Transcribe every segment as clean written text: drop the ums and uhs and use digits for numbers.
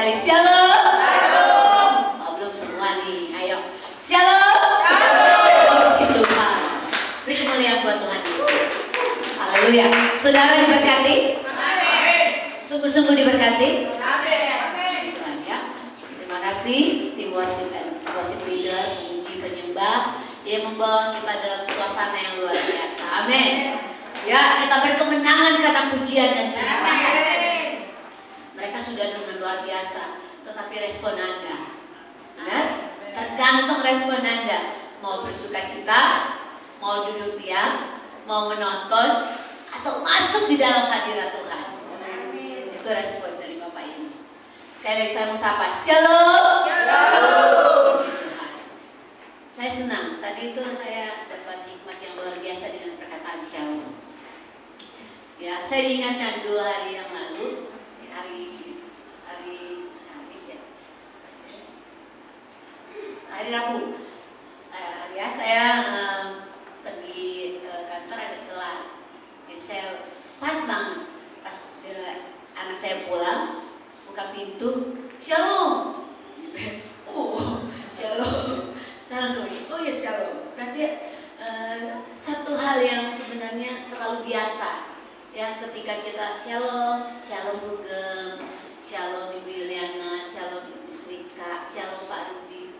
sekali. Shalom. Oh, belum semua nih. Ayo. Shalom. Puji Tuhan. Beri kemuliaan buat Tuhan Yesus. Haleluya. Saudara diberkati? Amin. Sungguh-sungguh diberkati? Amin. Tuhan ya. Terima kasih tim worship leader, pemuji penyembah yang membawa kita dalam suasana yang luar biasa. Amin. Ya, kita berkemenangan karena pujian dan penyembahan. Mereka sudah dengan luar biasa, tetapi respon Anda, benar? Tergantung respon Anda. Mau bersuka cita, mau duduk diam, mau menonton, atau masuk di dalam hadirat Tuhan. Itu respon dari Bapak ini. Sekali lagi saya mau sapa, Shalom. Shalom. Saya senang. Tadi itu saya dapat hikmat yang luar biasa dengan perkataan Shalom. Ya, saya diingatkan 2 hari yang lalu, hari Kamis ya, hari Rabu. Ya, saya pergi ke kantor agak telat. Jadi saya pas banget, pas anak saya pulang, buka pintu, Shalom. Oh, Shalom. Saya langsung, oh ya Shalom. Berarti satu hal yang sebenarnya terlalu biasa. Ya, ketika kita Shalom, Shalom Bugem, Shalom Ibu Yuliana, Shalom Ibu Srika, Shalom Pak Rudi.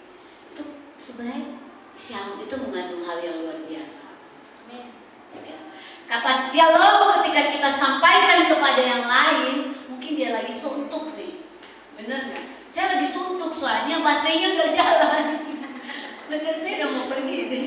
Itu sebenarnya Shalom itu mengandung hal yang luar biasa. Ya. Kata Shalom ketika kita sampaikan kepada yang lain, mungkin dia lagi suntuk nih. Bener nggak? Saya lagi suntuk soalnya busway-nya nggak jalan. Bener, saya udah mau pergi nih.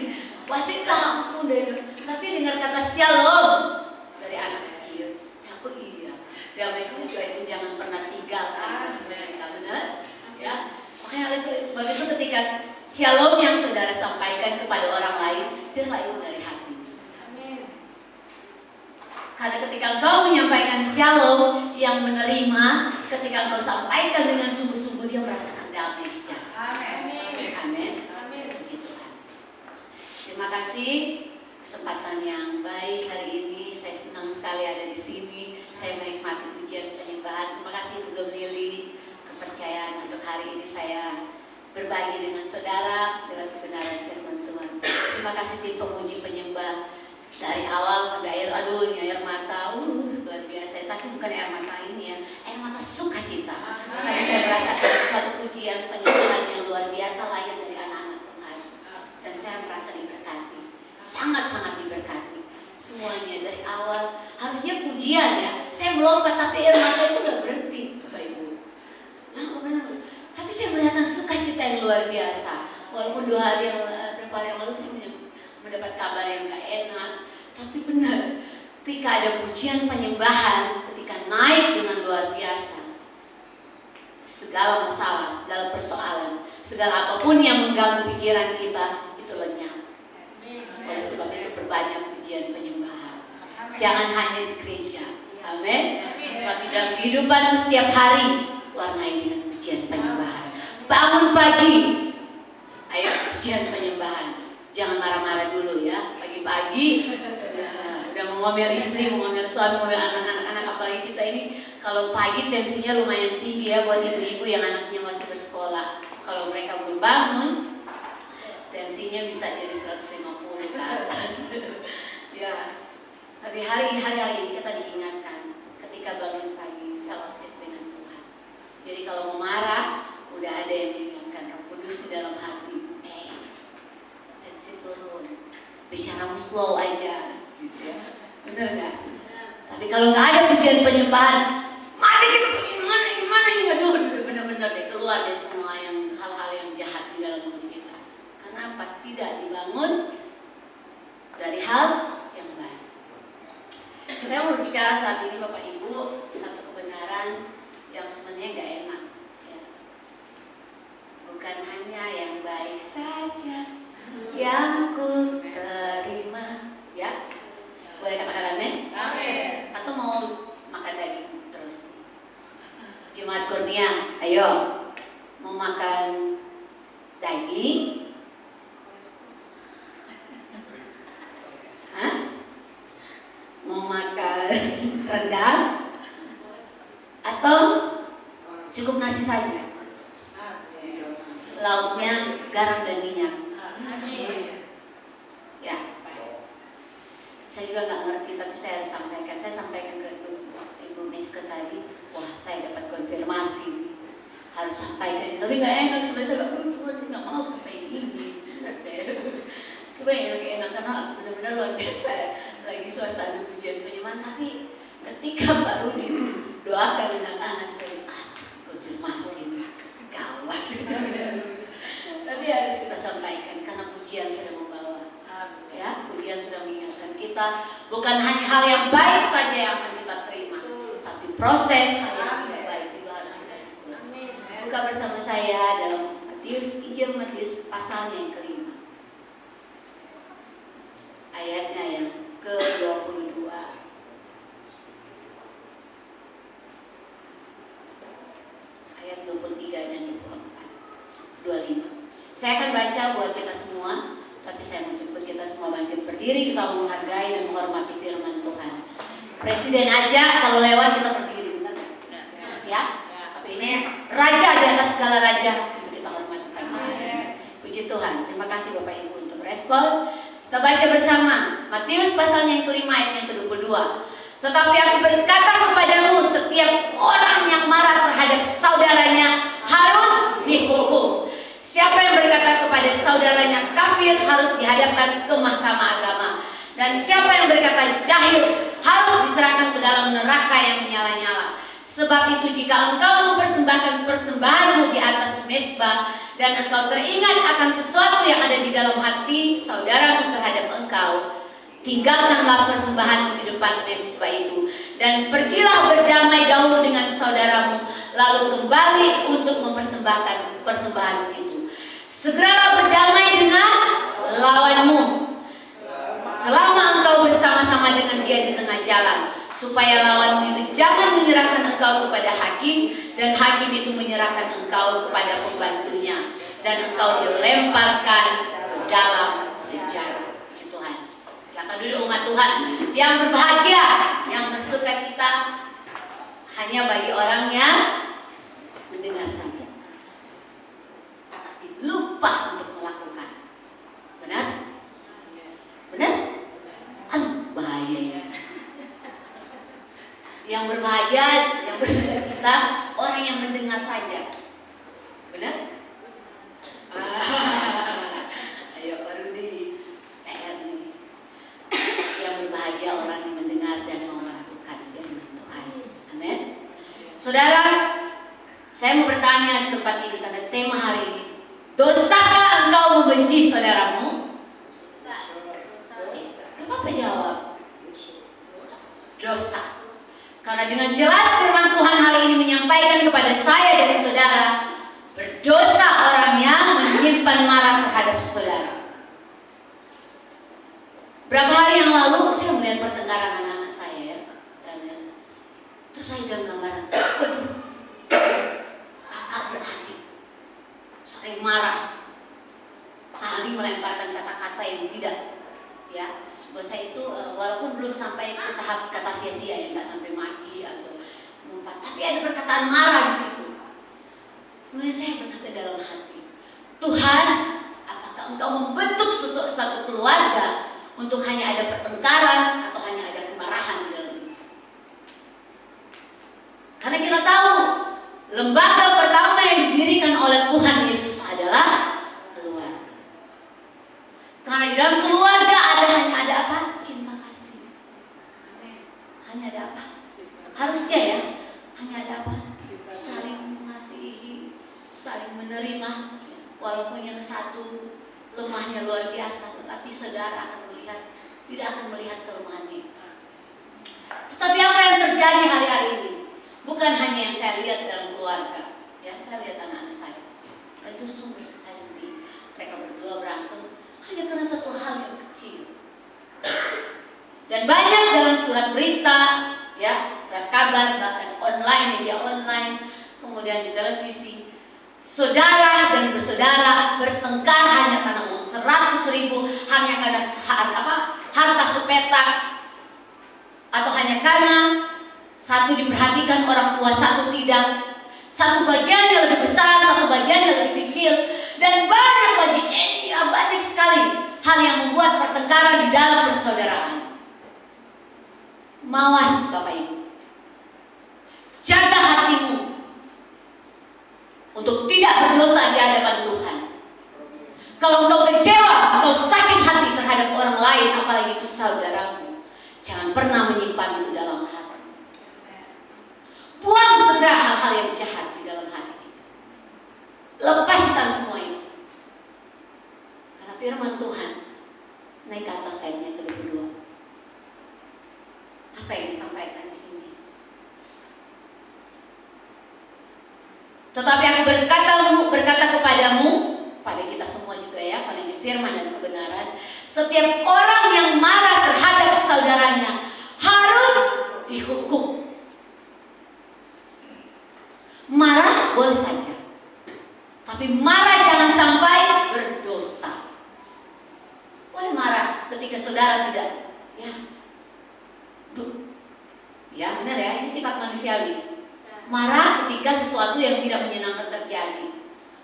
Busway ampun deh. Tapi dengar kata Shalom dari anak kecil, siapa iya? Damai sejahtera itu jangan pernah tinggalkan mereka, benar? Ya, makanya oleh sebab itu ketika Shalom yang saudara sampaikan kepada orang lain, biarlah itu dari hati. Amin. Karena ketika engkau menyampaikan Shalom yang menerima, ketika engkau sampaikan dengan sungguh-sungguh, dia merasakan damai sejahtera. Amin. Amin. Amin. Puji Tuhan. Terima kasih. Kesempatan yang baik hari ini, saya senang sekali ada di sini. Saya menikmati pujian penyembahan. Terima kasih Bu Lili, kepercayaan untuk hari ini saya berbagi dengan saudara dengan kebenaran firman Tuhan. Terima kasih tim pemuji penyembah dari awal sampai akhir. Aduh, ini air mata, luar biasa. Tapi bukan air mata ini ya, air mata sukacita. Karena saya merasakan suatu pujian penyembahan yang luar biasa lahir dari anak-anak Tuhan. Dan saya merasa diberkati. Sangat-sangat diberkati semuanya dari awal. Harusnya pujian ya, saya melompat tapi air mata itu gak berhenti Bapak Ibu. Tapi saya melihatkan sukacita yang luar biasa. Walaupun 2 hari yang berapa hari yang lalu saya mendapat kabar yang gak enak, tapi benar ketika ada pujian penyembahan, ketika naik dengan luar biasa, segala masalah, segala persoalan, segala apapun yang mengganggu pikiran kita itu lenyap. Oleh sebab itu perbanyak pujian penyembahan. Jangan hanya di gereja. Amin. Tapi dalam kehidupanmu setiap hari warnai dengan pujian penyembahan. Bangun pagi, ayo pujian penyembahan. Jangan marah-marah dulu ya. Pagi-pagi udah mau ngomel istri, mau ngomel suami, mau ngomel anak-anak. Apalagi kita ini kalau pagi tensinya lumayan tinggi ya buat ibu-ibu yang anaknya masih bersekolah. Kalau mereka belum bangun, tensinya bisa jadi 150 ke atas. Ya, tapi hari-hari ini kita diingatkan ketika bangun pagi fellowship dengan Tuhan. Jadi kalau mau marah, udah ada yang diingatkan Roh Kudus di dalam hati. Tensi turun, bicaramu slow aja, gitu ya. Bener nggak? Tapi kalau nggak ada pujian penyembahan, mana kita mana ini, aduh, benar-benar deh keluar deh semua yang hal-hal yang jahat di dalam mulut kita. Kenapa? Tidak dibangun dari hal yang baik. Saya mau berbicara saat ini Bapak Ibu satu kebenaran yang sebenarnya gak enak ya. Bukan hanya yang baik saja yang ku terima ya. Boleh katakan amin? Amin. Atau mau makan daging terus? Jemaat Kurnia, ayo mau makan daging? Hah? Mau makan rendang? Atau Cukup nasi saja. Lauknya garam dan minyak. Ya. Saya juga nggak ngerti, tapi saya harus sampaikan. Saya sampaikan ke Ibu Meske tadi. Wah, saya dapat konfirmasi. Harus sampaikan. Tapi nggak enak sebenarnya. Cuma saya nggak mau sampai ini. Coba yang enak karena benar-benar luar biasa. Lagi suasana pujian penyembahan, tapi ketika baru didoakan anak-anak saya, konfirmasi gawat. Tapi harus kita sampaikan karena pujian sudah membawa, ya, pujian sudah mengingatkan kita bukan hanya hal yang baik saja yang akan kita terima, tapi proses hal yang tidak baik juga harus kita syukuri. Buka bersama saya dalam Injil Matius pasalnya yang kelima, ayatnya yang ke-22. Ayat 23 dan 24, 25. Saya akan baca buat kita semua, tapi saya mau jemput kita semua bangkit berdiri, kita menghargai dan menghormati firman Tuhan. Presiden aja kalau lewat kita berdiri, benar? Ya? Tapi ini raja di atas segala raja untuk kita hormati. Puji Tuhan. Terima kasih Bapak Ibu untuk respon. Kita baca bersama Matius pasalnya yang kelima ayat yang ke-22. Tetapi aku berkata kepadamu, setiap orang yang marah terhadap saudaranya harus dihukum. Siapa yang berkata kepada saudaranya kafir harus dihadapkan ke mahkamah agama. Dan siapa yang berkata jahil harus diserahkan ke dalam neraka yang menyala-nyala. Sebab itu jika engkau mempersembahkan persembahanmu di atas mezbah dan engkau teringat akan sesuatu yang ada di dalam hati saudaramu terhadap engkau, tinggalkanlah persembahanmu di depan mezbah itu dan pergilah berdamai dahulu dengan saudaramu, lalu kembali untuk mempersembahkan persembahanmu itu. Segeralah berdamai dengan lawanmu selama engkau bersama-sama dengan dia di tengah jalan, supaya lawanmu itu jangan menyerahkan engkau kepada hakim dan hakim itu menyerahkan engkau kepada pembantunya dan engkau dilemparkan ke dalam penjara. Puji Tuhan. Silakan duduk umat Tuhan. Yang berbahagia, yang bersukacita hanya bagi orang yang mendengar saja, tetapi lupa untuk melakukan. Benar? Benar? Aduh, bahaya ya. Yang berbahagia, yang bersukacita orang yang mendengar saja. Benar? Ayo baru di PR nih. Yang berbahagia orang yang mendengar dan mau melakukan firman Tuhan. Amin. Saudara, saya mau bertanya di tempat ini karena tema hari ini. Dosakah engkau membenci saudaramu? Apa jawab? Dosa. Karena dengan jelas firman Tuhan hari ini menyampaikan kepada saya dan saudara, berdosa orang yang menyimpan marah terhadap saudara. Berapa hari yang lalu saya melihat pertengkaran anak-anak saya ya. Terus saya bilang gambaran saya, waduh, kakak beradik saling marah, saling melemparkan kata-kata yang tidak, ya. Buat saya itu walaupun belum sampai ke tahap kata sia-sia ya, nggak sampai maki atau ngumpat, tapi ada perkataan marah di situ. Sebenarnya saya berkata dalam hati, Tuhan, apakah engkau membentuk satu keluarga untuk hanya ada pertengkaran atau hanya ada kemarahan di dalam itu? Karena kita tahu lembaga pertama yang didirikan oleh Tuhan Yesus adalah keluarga. Karena di dalam keluarga hanya ada apa? Cinta kasih. Hanya ada apa? Harusnya ya, hanya ada apa? Saling mengasihi, saling menerima. Walaupun yang satu lemahnya luar biasa, tetapi saudara akan melihat, tidak akan melihat kelemahannya. Tetapi apa yang terjadi hari-hari ini? Bukan hanya yang saya lihat dalam keluarga. Ya, saya lihat anak-anak saya. Dan itu sungguh saya sedih. Mereka berdua berantem hanya karena satu hal yang kecil. Dan banyak dalam surat berita, ya, surat kabar, bahkan online, media online, kemudian di televisi, saudara dan bersaudara bertengkar hanya karena uang 100.000, hanya karena harta sepetak, atau hanya karena satu diperhatikan orang tua, satu tidak. Satu bagiannya lebih besar, satu bagiannya lebih kecil, dan banyak lagi, banyak sekali hal yang membuat pertengkaran di dalam persaudaraan. Mawas Bapak Ibu, jaga hatimu untuk tidak berdosa di hadapan Tuhan. Kalau engkau kecewa, engkau sakit hati terhadap orang lain, apalagi itu saudaramu, jangan pernah menyimpan itu dalam hati. Buang segera hal-hal yang jahat di dalam hati kita. Lepaskan semua itu. Karena firman Tuhan naik ke atas ayatnya kedua. Apa yang disampaikan di sini? Tetapi aku berkata kepadamu, pada kita semua juga ya, karena ini firman dan kebenaran, setiap orang yang marah terhadap saudaranya harus dihukum. Marah boleh saja, tapi marah jangan sampai berdosa. Boleh marah ketika saudara tidak, ya benar ya, ini sifat manusiawi. Marah ketika sesuatu yang tidak menyenangkan terjadi.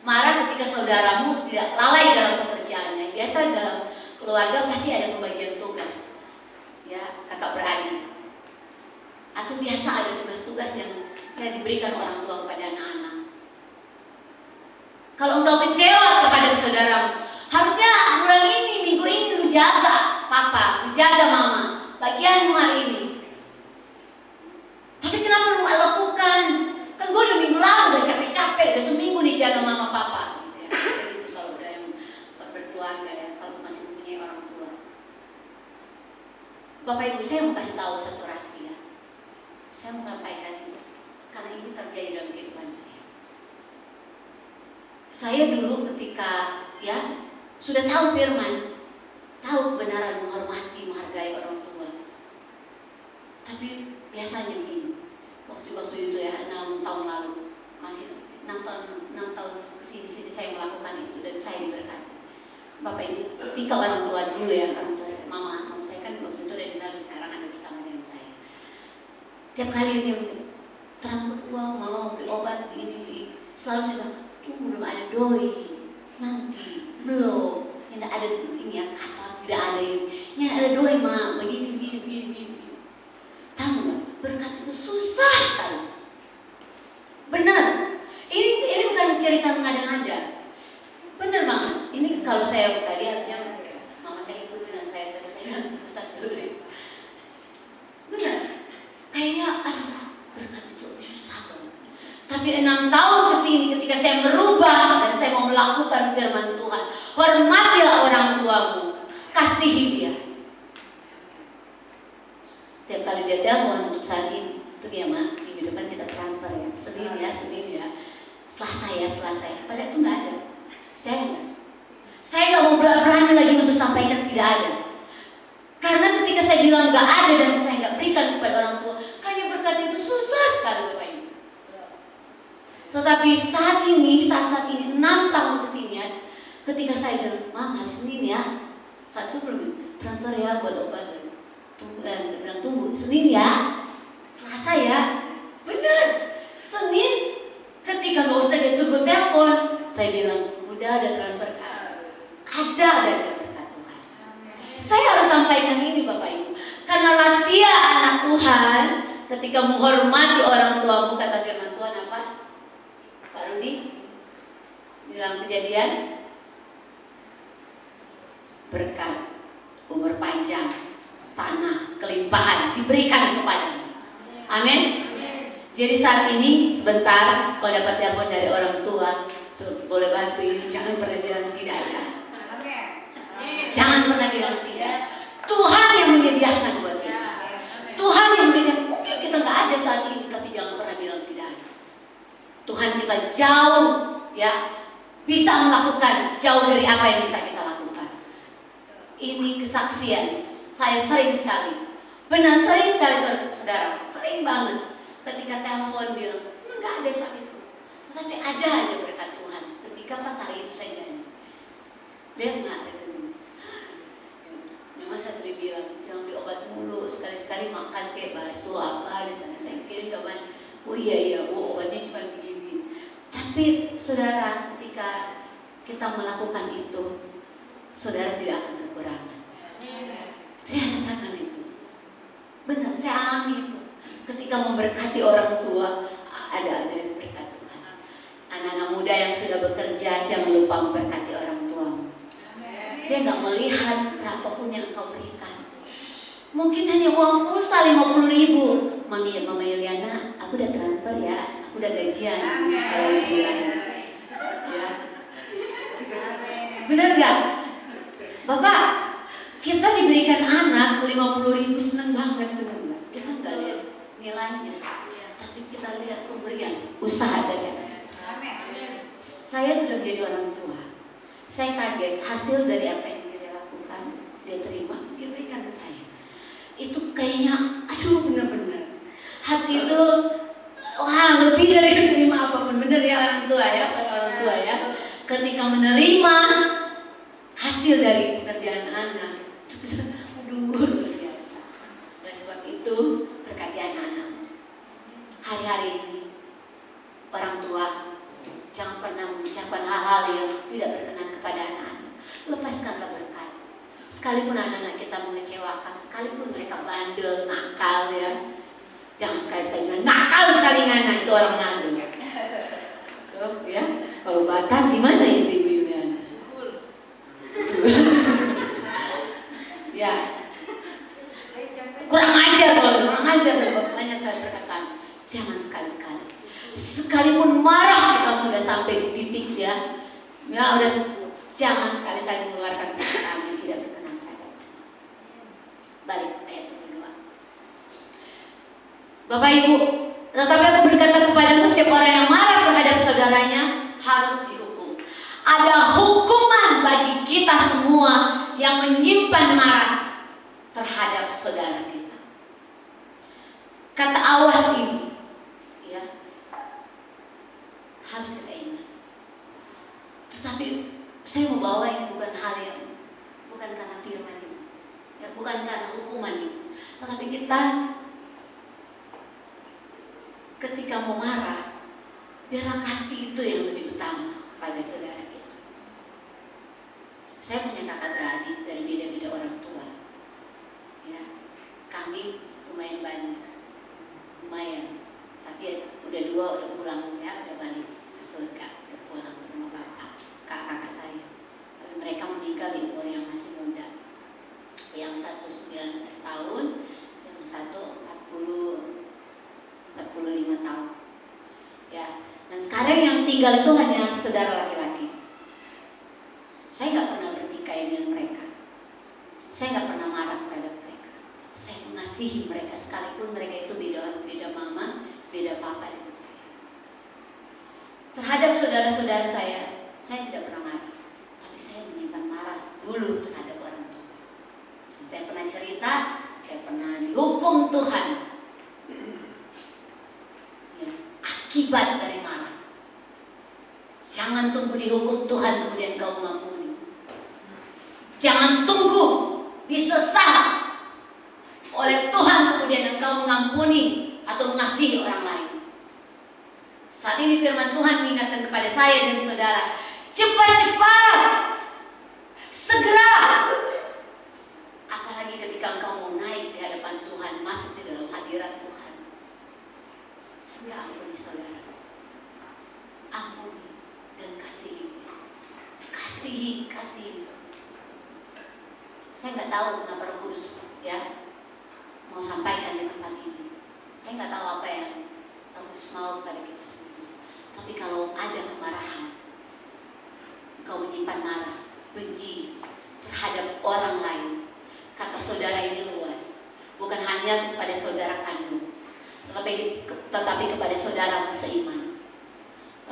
Marah ketika saudaramu tidak lalai dalam pekerjaannya. Biasa dalam keluarga pasti ada pembagian tugas, ya, kakak beradik. Atau biasa ada tugas-tugas yang diberikan orang tua kepada anak-anak. Kalau engkau kecewa terhadap saudaramu, harusnya bulan ini, minggu ini lu jaga papa, lu jaga mama, bagianmu hari ini. Tapi kenapa lu gak lakukan? Kan gue udah minggu lalu, udah capek-capek, udah seminggu nih jaga mama papa. Gitu kalau udah yang berkeluarga ya, kalau masih mempunyai orang tua. Bapak Ibu, saya mau kasih tahu satu rahasia. Saya mau menyampaikan itu karena ini terjadi dalam kehidupan saya. Saya dulu ketika ya sudah tahu firman, tahu kebenaran, menghormati, menghargai orang tua. Tapi biasanya begini, waktu itu ya 6 tahun lalu, masih 6 tahun kesini saya melakukan itu dan saya diberkati. Bapak Ibu, ketika orang tua dulu ya, orang tua saya, mama saya kan waktu itu udah ditaruh, sekarang ada bersama dengan saya. Tiap kali dia transfer uang, mama mau beli obat, ini, selalu saya bilang, tunggu belum ada doi, nanti belum, tidak ada ini ya, kata tidak ada ini ada doi ma, begini. Tahu nggak? Berkat itu susah sekali. Benar. Ini bukan cerita mengada-ngada. Benar banget. Ini kalau saya tadi harusnya mama saya ikut dengan saya terus saya pesan dulu. Benar. Kayaknya berkat itu susah banget. Tapi 6 tahun kesini ketika saya berubah dan saya mau melakukan firman Tuhan, hormatilah orang tuamu, kasihi dia. Setiap kali dia telepon untuk saat ini, itu ya mak, minggu depan kita transfer ya, Senin ya, Selasa ya, padahal itu nggak ada. Saya nggak mau berani lagi untuk sampaikan tidak ada, karena ketika saya bilang nggak ada dan saya nggak berikan kepada orang tua, kayaknya berkat itu susah sekali Bapak Ibu. Tetapi saat ini 6 tahun kesini ya, ketika saya bilang, Mam hari Senin ya, satu belum transfer ya buat obat. Tunggu Senin ya, Selasa ya, benar. Senin ketika nggak usah dia tunggu telepon, saya bilang udah ada transfer, ada aja berkat Tuhan. Saya harus sampaikan ini Bapak Ibu, karena rahasia anak Tuhan ketika menghormati orang tuamu, kata firman Tuhan apa? Pak Rudi bilang Kejadian, berkat, umur panjang, tanah, kelimpahan diberikan kepada. Amin. Jadi saat ini sebentar kalau dapat telepon dari orang tua, boleh bantu ini, jangan pernah bilang tidak ya. Jangan pernah bilang tidak. Tuhan yang menyediakan buat kita. Tuhan yang memberikan. Mungkin kita nggak ada saat ini, tapi jangan pernah bilang tidak ada. Tuhan kita jauh ya, bisa melakukan jauh dari apa yang bisa kita lakukan. Ini kesaksian. Saya sering sekali, benar sering sekali saudara, sering banget ketika telepon bilang, emang gak ada saat itu, tetapi ada aja berkat Tuhan. Ketika pas hari itu saya janji, dia nggak ada dulu. Memang saya sering bilang, jangan beli obat mulu, sekali-sekali makan kayak bakso apa di sana. Saya kirim kapan, oh iya, obatnya cuma begini. Tapi saudara, ketika kita melakukan itu, saudara tidak akan kekurangan. Saya rasakan itu. Benar, saya alami itu. Ketika memberkati orang tua, ada yang berkat Tuhan. Anak-anak muda yang sudah bekerja, jangan lupa memberkati orang tua. Dia nggak melihat berapapun yang kau berikan. Mungkin hanya uang pulsa 50.000. Mama Yuliana, aku udah transfer ya, aku udah gajian kalau bulan. Ya, benar nggak, Bapak? Kita diberikan anak 50.000, seneng banget, benar nggak? Kita nggak lihat nilainya, tapi kita lihat pemberian usaha dari anak. Saya sudah menjadi orang tua. Saya kaget hasil dari apa yang dia lakukan, dia terima, dia berikan ke saya. Itu kayaknya, aduh, benar-benar hati itu, wah, lebih dari terima apapun. Benar ya orang tua ya, orang tua ya. Ketika menerima hasil dari pekerjaan anak, aduh, luar biasa. Oleh sebab itu, berkati anak-anak. Hari-hari ini, orang tua jangan pernah mengucapkan hal-hal yang tidak berkenan kepada anak-anak. Lepaskanlah berkat. Sekalipun anak-anak kita mengecewakan, sekalipun mereka bandel, nakal ya, jangan sekali-sekali bilang nakal sekali ngana, itu orang Nando. Tuh ya, kalau Batak gimana itu Ibu Yuliana? Ya, kurang ajar kalau kurang ajar, banyak saya berkata, jangan sekali-sekali. Sekalipun marah kita sudah sampai di titik ya udah, jangan sekali-kali mengeluarkan perkataan yang tidak berkenan terhadap anak. Balik ayat kedua. Bapak Ibu, tetapi aku berkata kepadamu, setiap orang yang marah terhadap saudaranya harus dihukum. Ada hukuman bagi kita semua yang menyimpan marah terhadap saudara kita. Kata awas ini ya harus kita ingat. Tetapi saya mau bawa ini bukan hal yang, bukan karena firman ini ya, bukan karena hukuman ini, tetapi kita ketika mau marah, biarlah kasih itu yang lebih utama kepada saudara kita. Saya punya kakak beradik dari beda-beda orang tua ya, kami lumayan banyak, tapi udah 2 udah pulang ya, udah balik ke surga, udah pulang ke rumah bapak, kakak saya. Tapi mereka meninggal di umur yang masih muda. Yang satu 19 tahun, yang satu 45 tahun. Ya, dan sekarang yang tinggal itu hanya saudara laki-laki. Saya nggak pernah bertikai dengan mereka. Saya nggak pernah marah terhadap mereka. Saya mengasihi mereka sekalipun mereka itu beda mama, beda papa dengan saya. Terhadap saudara-saudara saya tidak pernah marah. Tapi saya menyimpan marah dulu terhadap orang tua. Dan saya pernah cerita, saya pernah dihukum Tuhan. Ya, akibat dari marah. Jangan tunggu dihukum Tuhan kemudian kau mengampuni. Jangan tunggu disesat oleh Tuhan kemudian engkau mengampuni atau mengasihi orang lain. Saat ini firman Tuhan mengingatkan kepada saya dan saudara, cepat-cepat, segera. Apalagi ketika engkau mau naik di hadapan Tuhan, masuk di dalam hadirat Tuhan. Sudah ampuni saudara, ampuni dan kasihi. Kasihi. Saya nggak tahu kenapa Roh Kudus ya mau sampaikan di tempat ini. Saya nggak tahu apa yang Roh Kudus mau kepada kita semua. Tapi kalau ada kemarahan, engkau menyimpan marah, benci terhadap orang lain, kata saudara ini luas. Bukan hanya kepada saudara kandung, tetapi kepada saudaramu seiman,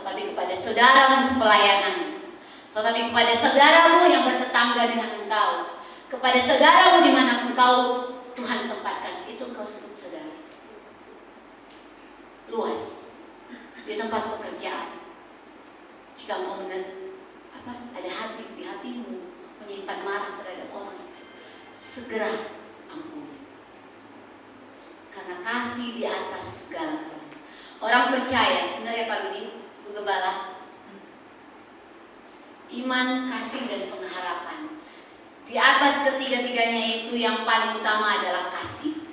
tetapi kepada saudaramu sepelayanan, tetapi kepada saudaramu yang bertetangga dengan engkau, kepada saudaramu di mana engkau Tuhan tempatkan, itu engkau sebut saudara. Luas. Di tempat pekerjaan, jika engkau ada hati di hatimu menyimpan marah terhadap orang, segera ampuni. Karena kasih di atas segala-galanya. Orang percaya, benar ya Pak Ludi? Bu Gembala. Iman, kasih, dan pengharapan. Di atas ketiga-tiganya itu yang paling utama adalah kasih.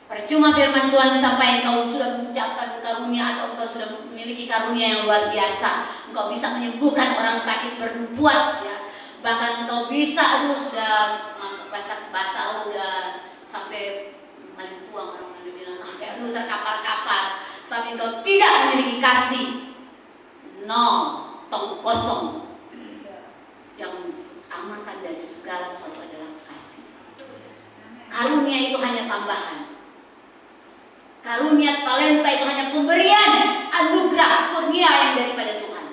Percuma firman Tuhan sampai engkau sudah mengucapkan karunia atau engkau sudah memiliki karunia yang luar biasa. Engkau bisa menyembuhkan orang sakit bernubuat, ya. Bahkan engkau bisa, sudah bahasa udah sampai paling tua, orang bilang sampai terkapar-kapar. Tapi engkau tidak memiliki kasih, tong kosong. Yang utamakan dari segala sesuatu adalah kasih. Karunia itu hanya tambahan. Karunia talenta itu hanya pemberian anugerah kurnia yang daripada Tuhan.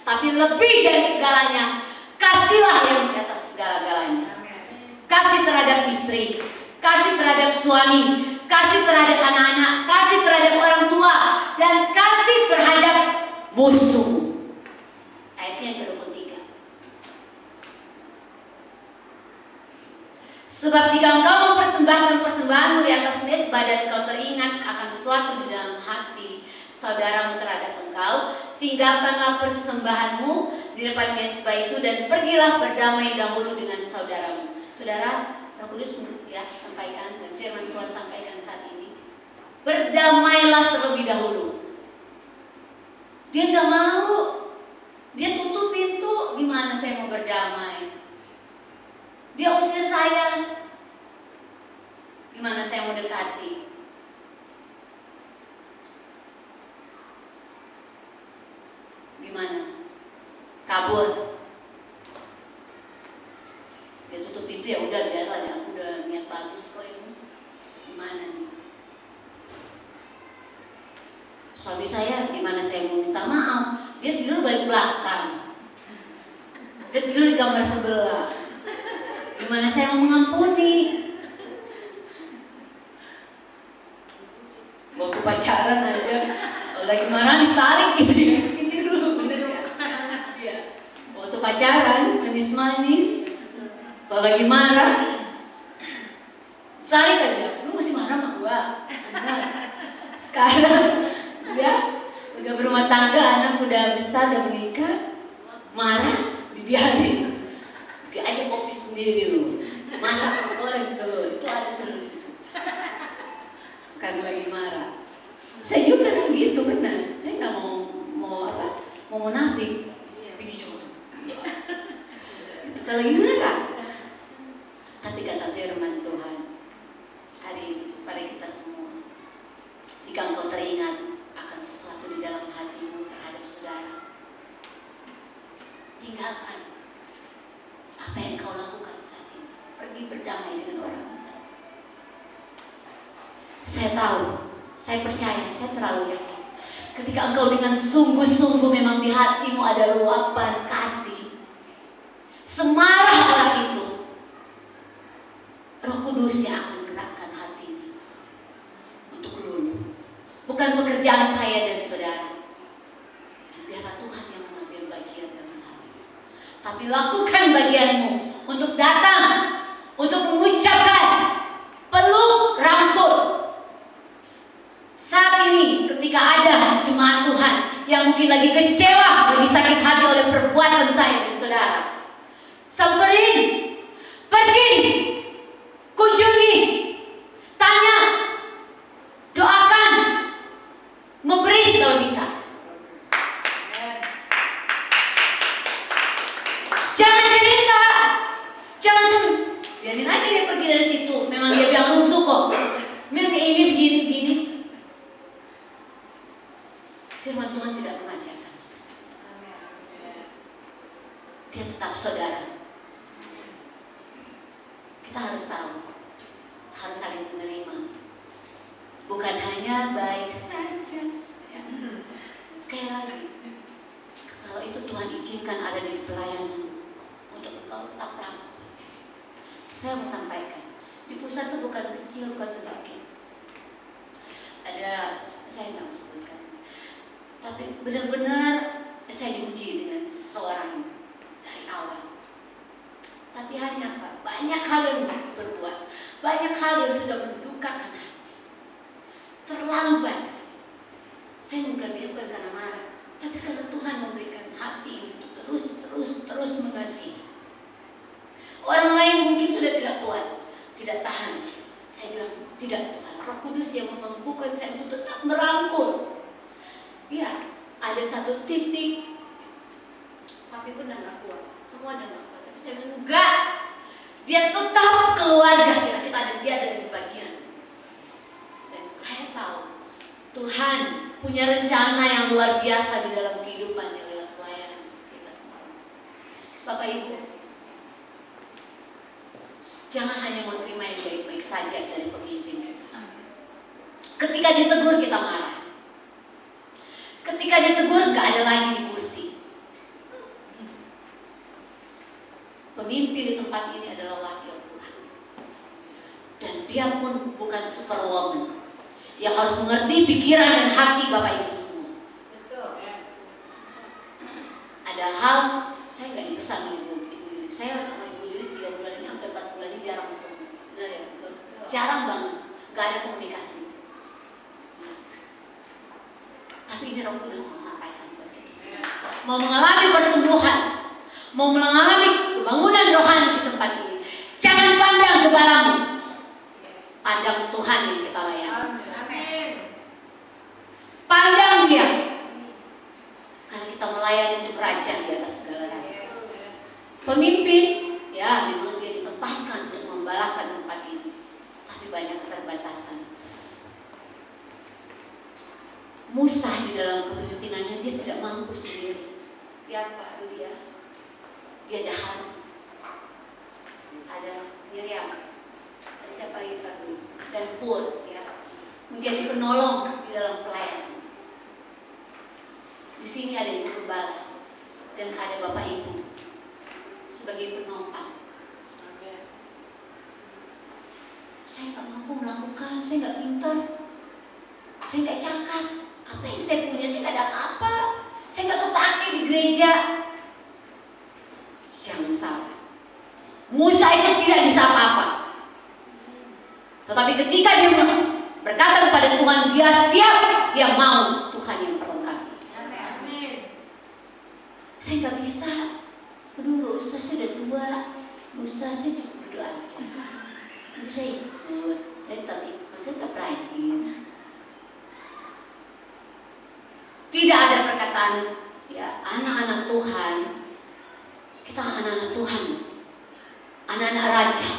Tapi lebih dari segalanya, kasihlah yang di atas segala-galanya. Kasih terhadap istri, kasih terhadap suami, kasih terhadap anak-anak, kasih terhadap orang tua, dan kasih terhadap musuh. Ayatnya yang ke-23. Sebab jika engkau mempersembahkan persembahanmu di atas mezbah dan engkau teringat akan sesuatu di dalam hati saudaramu terhadap engkau, tinggalkanlah persembahanmu di depan mezbah itu dan pergilah berdamai dahulu dengan saudaramu. Saudara, Roh Kudus ya sampaikan dan firman Tuhan sampaikan saat ini. Berdamailah terlebih dahulu. Dia nggak mau, dia tutup pintu. Gimana saya mau berdamai? Dia usir saya. Gimana saya mau dekati? Gimana? Kabur. Dia tutup pintu, ya udah biarlah, aku udah niat bagus kok ini. Gimana nih? Suami saya, gimana saya mau minta maaf? Dia tidur balik belakang. Dia tidur di kamar sebelah. Gimana saya mau mengampuni? Waktu pacaran aja, kalau lagi marah ditarik gitu ya. Ini dulu, bener ya. Waktu pacaran, manis-manis. Kalau lagi marah, tarik aja. Lu masih marah sama gua? Benar. Sekarang, ya, udah berumah tangga, anak udah besar, udah menikah, marah, dibiarin. Bikin aja kopi sendiri lu, masak, goreng telur, itu ada terus. Karena lagi marah. Saya juga kan gitu, benar. Saya nggak mau munafik. Pergi coba. Itu kalau lagi marah. Tapi kata firman Tuhan hari ini pada kita semua, jika engkau teringat akan sesuatu di dalam hatimu terhadap saudara, tinggalkan apa yang kau lakukan saat ini. Pergi berdamai dengan orang itu. Saya tahu, saya percaya, saya terlalu yakin. Ketika engkau dengan sungguh-sungguh memang di hatimu ada luapan kasih, semarah orang itu, Roh Kudus yang akan gerakkan hatinya untuk luluh. Bukan pekerjaan saya dan saudara. Dan biarlah Tuhan yang mengambil bagian dalam hal itu. Tapi lakukan bagianmu untuk datang, untuk mengucapkan, peluk, rangkul. Saat ini ketika ada jemaat Tuhan yang mungkin lagi kecewa, lagi sakit hati oleh perbuatan saya dan saudara, samperin, pergi, kunjungi, tanya, doakan, memberi kalau bisa. Jangan cerita, jangan biarin aja dia pergi dari situ. Memang dia bilang rusuh kok. Memang ini begini. Firman Tuhan tidak mengajarkan seperti itu. Dia tetap saudara. Kita harus tahu, harus saling menerima. Bukan hanya baik saja. Ya. Sekali lagi, kalau itu Tuhan izinkan ada di pelayanan untuk engkau tetap rangkul. Saya mau sampaikan, di pusat itu bukan kecil, bukan sedikit. Ada, saya nggak mau sebutkan. Tapi benar-benar saya diuji dengan seorang dari awal. Tapi hanya apa? Banyak hal yang diperbuat, banyak hal yang sudah mendukakan hati. Terlalu banyak. Saya bukan karena marah, tapi karena Tuhan memberikan hati untuk terus mengasihi. Orang lain mungkin sudah tidak kuat, tidak tahan. Saya bilang, tidak Tuhan, Roh Kudus yang memampukan saya untuk tetap merangkul. Ya, ada satu titik, tapi benar gak kuat, semua udah gak kuat. Tapi saya bilang, enggak, dia tetap keluarga kita ada di bagian. Dan saya tahu Tuhan punya rencana yang luar biasa di dalam kehidupannya lewat pelayanan kita semua. Bapak Ibu, jangan hanya mau terima yang baik-baik saja dari pemimpin kita. Ketika ditegur kita marah. Ketika ditegur gak ada lagi di kursi. Pemimpin di tempat ini adalah wakil Tuhan. Dan dia pun bukan superwoman yang harus mengerti pikiran dan hati Bapak Ibu semua. Ada hal saya nggak dipesan Ibu. Saya sama Ibu Lili 3 bulan ini hampir 4 bulan ini jarang ketemu. Benar ya? Jarang banget, nggak ada komunikasi. Nah, tapi ini Roh Kudus mau sampaikan buat kita semua. Mau mengalami pertumbuhan, mau mengalami kebangunan rohani di tempat ini. Jangan pandang gebalamu, pandang Tuhan yang kita layani. Pandang Dia, karena kita melayani untuk Raja di atas segala raja. Pemimpin, ya memang dia ditempatkan untuk membalahkan tempat ini, tapi banyak keterbatasan. Musa di dalam kepemimpinannya dia tidak mampu sendiri. Ya Pak Rudia, dia ada Harun, ada Miriam, ada siapa lagi Pak Rudia, dan Hur, ya, menjadi penolong di dalam pelayanan. Di sini ada Ibu Gembala dan ada Bapak Ibu sebagai penopang. Saya nggak mampu melakukan, saya nggak pintar, saya nggak cakap. Apa yang saya punya? Saya nggak ada apa-apa. Saya nggak kepake di gereja. Jangan salah. Musa itu tidak bisa apa-apa. Tetapi ketika dia berkata kepada Tuhan, dia siap, dia mau Tuhan yang melengkapi. Saya nggak bisa. Aduh, nggak usah, saya udah tua. Nggak usah, saya cukup berdoa aja. Saya tetap rajin. Tidak ada perkataan, ya, anak-anak Tuhan. Kita anak-anak Tuhan, anak-anak Raja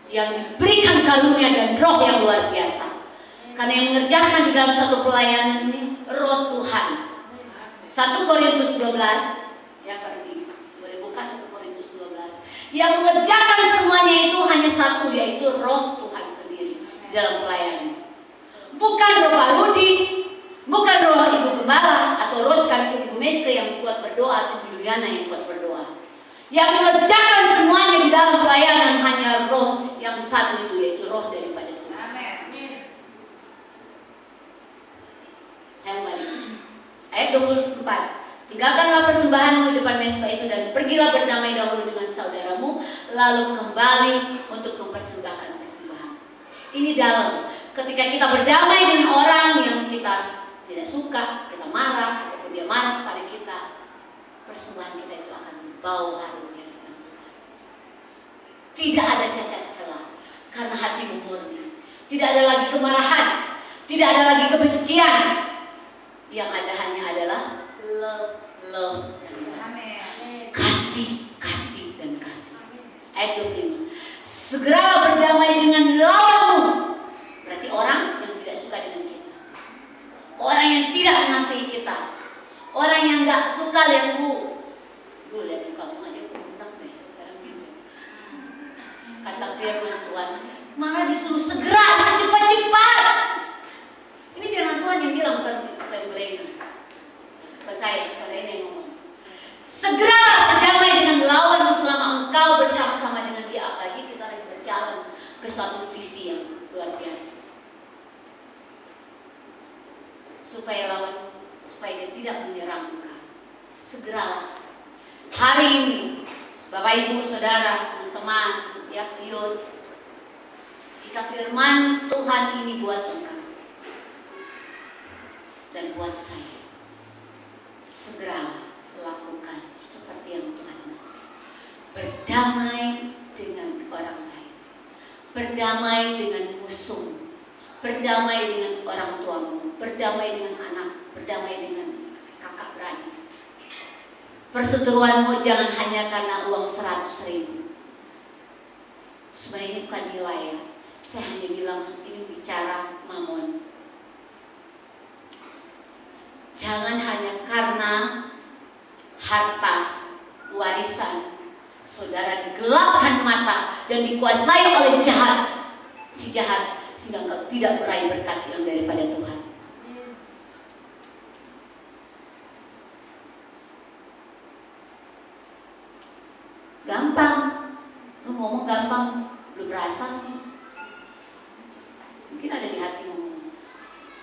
yang diberikan karunia dan roh yang luar biasa. Karena yang mengerjakan di dalam satu pelayanan ini Roh Tuhan. 1 Korintus 12, ya Pak Rudi, boleh buka 1 Korintus 12. Yang mengerjakan semuanya itu hanya satu, yaitu Roh Tuhan sendiri di dalam pelayanan. Bukan Roh Pak Rudi, bukan Roh Ibu Gembala atau Roh sekalipun Ibu Meske yang kuat berdoa atau Juliana yang kuat berdoa. Yang mengerjakan semuanya di dalam pelayanan hanya Roh yang satu itu, yaitu Roh daripada Tuhan. Amin. Saya balik. Ayat 24. Tinggalkanlah persembahanmu di depan mezbah itu dan pergilah berdamai dahulu dengan saudaramu, lalu kembali untuk mempersembahkan persembahan. Ini dalam. Ketika kita berdamai dengan orang yang kita tidak suka, kita marah, ataupun dia marah kepada kita, persembahan kita itu akan berbau harumnya dengan Tuhan. Tidak ada cacat celah, karena hati murni. Tidak ada lagi kemarahan, tidak ada lagi kebencian. Yang ada hanya adalah love, kasih, dan kasih. Ayat 25. Segeralah berdamai dengan lawanmu. Berarti orang yang tidak suka dengan kita, orang yang tidak mengasihi kita, orang yang nggak suka lihat lihat kamu aja kundak deh, kata firman Tuhan, malah disuruh segera, cepat. Ini firman Tuhan yang bilang, bukan Brenda. Bukan saya, bukan Rena yang ngomong. Segera berdamai dengan lawanmu selama engkau bersama-sama dengan dia. Apalagi kita lagi berjalan ke suatu visi yang luar biasa. Supaya dia tidak menyerang engkau. Segeralah. Hari ini, Bapak Ibu, Saudara, teman-teman, ya Yud, jika firman Tuhan ini buat engkau, Dan buat saya, segera lakukan seperti yang Tuhan mau. Berdamai dengan orang lain, berdamai dengan musuh, berdamai dengan orang tuamu, berdamai dengan anak, berdamai dengan kakak beradik. Perseteruanmu jangan hanya karena uang 100.000. Sebenarnya ini bukan nilai ya. Saya hanya bilang ini bicara mamon. Jangan hanya karena harta, warisan, saudara digelapkan mata dan dikuasai oleh si jahat, sehingga engkau tidak meraih berkat yang daripada Tuhan. Gampang, lu ngomong gampang, belum berasa sih. Mungkin ada di hatimu.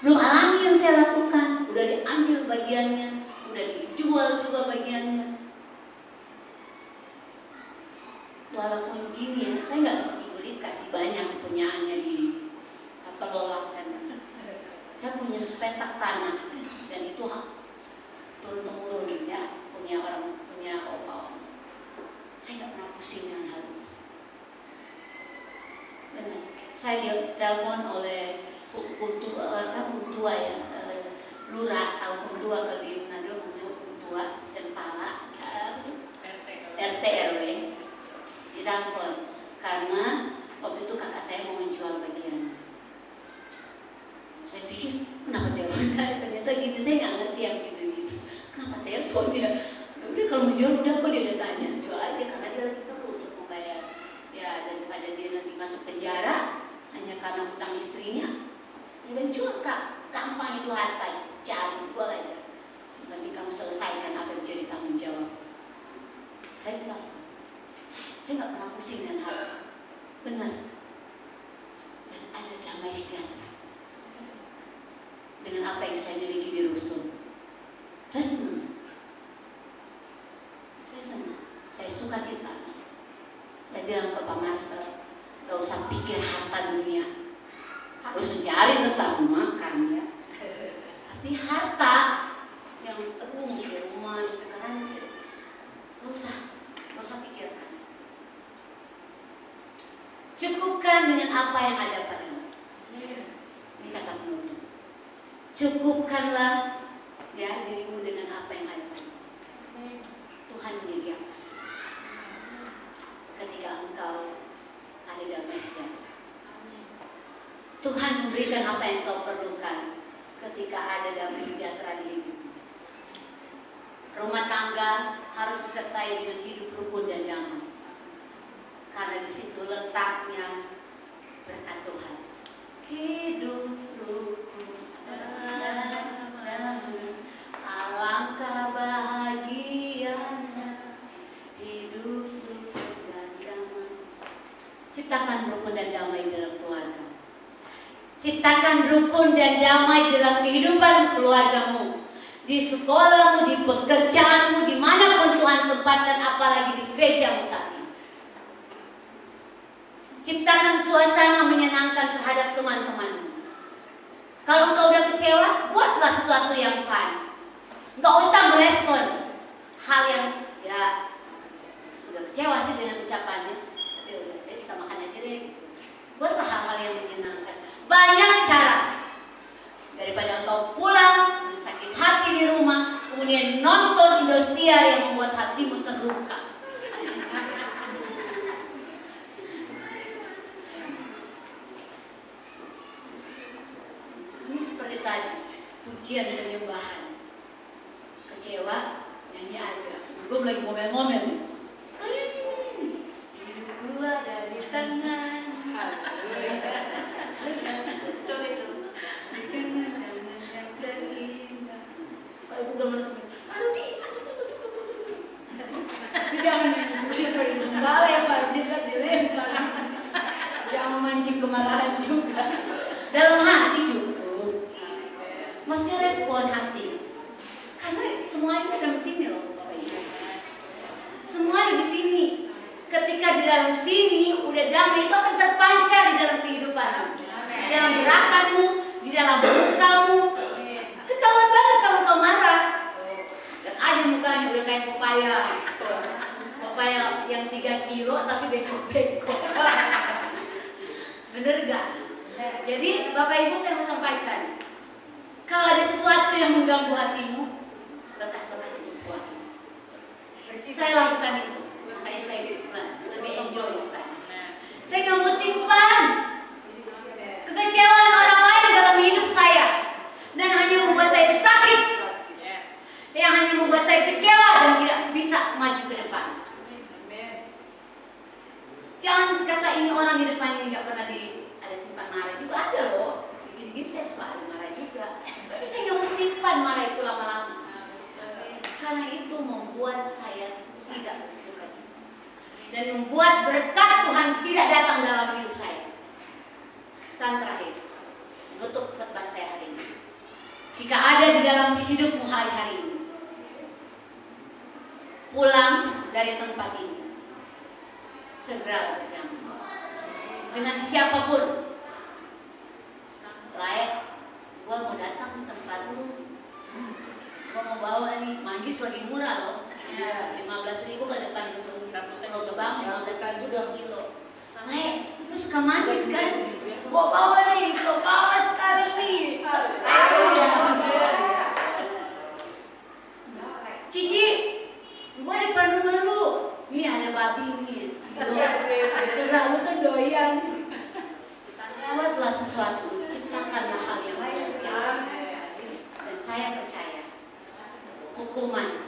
Belum alami yang saya lakukan, udah diambil bagiannya, udah dijual juga bagiannya. Walaupun gini ya, saya nggak seperti Gurit kasih banyak kepunyaannya di Lolak sana. Saya punya sepetak tanah dan itu turun temurun ya, punya opa. Saya nggak pernah pusing dengan hal itu. Benar. Saya ditelepon oleh Untua ya, lurah atau Untua kalau di Manado namanya Untua dan Pala, RT RW ditelepon karena waktu itu kakak saya mau menjual bagian. Saya pikir kenapa telepon? Ternyata gitu, saya nggak ngerti yang gitu. Kenapa telepon ya? Udah kalau mau jual udah kok dia tanya, jual aja karena dia lagi perlu untuk membayar. Ya daripada dia nanti masuk penjara hanya karena hutang istrinya. Dia jual kak, gampang itu harta, cari jual aja. Nanti kamu selesaikan apa yang jadi tanggung jawab. Saya nggak pernah pusing dengan hal benar. Dan ada damai sejahtera dengan apa yang saya miliki di rusun. Saya senang. Saya suka cita. Saya bilang ke Pak Marcel, gak usah pikir harta dunia, harus mencari tetap makan ya. Tapi harta yang rumah, sekarang gak usah pikirkan. Cukupkan dengan apa yang ada padamu. Ini kata penutup. Cukupkanlah ya dirimu dengan apa yang ada padamu. Tuhan menyediakan. Ketika engkau ada damai sejahtera, Tuhan memberikan apa yang kau perlukan ketika ada damai sejahtera di hidupmu. Rumah tangga harus disertai dengan hidup rukun dan damai, karena di situ letaknya berkat Tuhan. Hidup rukun dan damai, alangkah bahagianya hidup rukun dan damai. Ciptakan rukun dan damai dalam keluarga. Ciptakan rukun dan damai dalam kehidupan keluargamu, di sekolahmu, di pekerjaanmu, dimanapun Tuhan tempatkan, apalagi di gerejamu saat ini. Ciptakan suasana menyenangkan terhadap teman-temanmu. Kalau engkau udah kecewa, buatlah sesuatu yang fun. Enggak usah merespon hal yang ya sudah kecewa sih dengan ucapannya, tapi udah kita makan aja deh. Buatlah hal-hal yang menyenangkan. Banyak cara. Daripada engkau pulang sakit hati di rumah, kemudian nonton Indosiar yang membuat hatimu terluka. Ini seperti tadi, pujian penyembahan. Kecewa, nyanyi aja. Belum lagi ngomel-ngomel. Kalian ini hidup gua ada di tangan. Betul itu. Di tangan yang terindah. Kalau Google masuk, aduh di, jangan main gembala ya Pak, dia dilempar. Jangan mancing kemarahan juga. Dalam hati cukup. Maksudnya respon hati. Karena semua ini ada di sini loh, Bapak Ibu. Semua ada di sini. Ketika di dalam sini udah damai, itu akan terpancar di dalam kehidupanmu, di dalam gerakanmu, di dalam lukamu. Ketahuan papaya. Papaya yang 3 kilo tapi bengkok-bengkok. Bener gak? Jadi Bapak Ibu saya mau sampaikan, kalau ada sesuatu yang mengganggu hatimu, lekas-lekas itu buat. Saya lakukan itu, makanya saya lebih enjoy sekarang. Saya nggak mau simpan kekecewaan orang lain dalam hidup saya, dan hanya membuat saya sakit, yang hanya membuat saya kecewa dan tidak bisa maju ke depan. Jangan kata ini orang di depan ini nggak pernah ada simpan marah juga, ada loh. Gini-gini saya suka ada marah juga, tapi saya nggak mau simpan marah itu lama-lama, karena itu membuat saya tidak bersuka cita dan membuat berkat Tuhan tidak datang dalam hidup saya. Pesan terakhir menutup khotbah saya hari ini, jika ada di dalam hidupmu hari-hari ini, pulang dari tempat ini segera berdamai dengan siapapun. Layak, gua mau datang ke tempatmu, gua mau bawa nih manggis lagi murah loh, 15.000 ke depan dusun Telur Gebang, 15.000 2 kilo. Layak, lu suka manggis kan? Gua bawa nih, kau bawa sekarang nih. Cici, gua depan rumah lu, nih ada babi nih. Terserah lu kan doyan. Buatlah sesuatu, ciptakanlah hal yang luar biasa. Dan saya percaya hukuman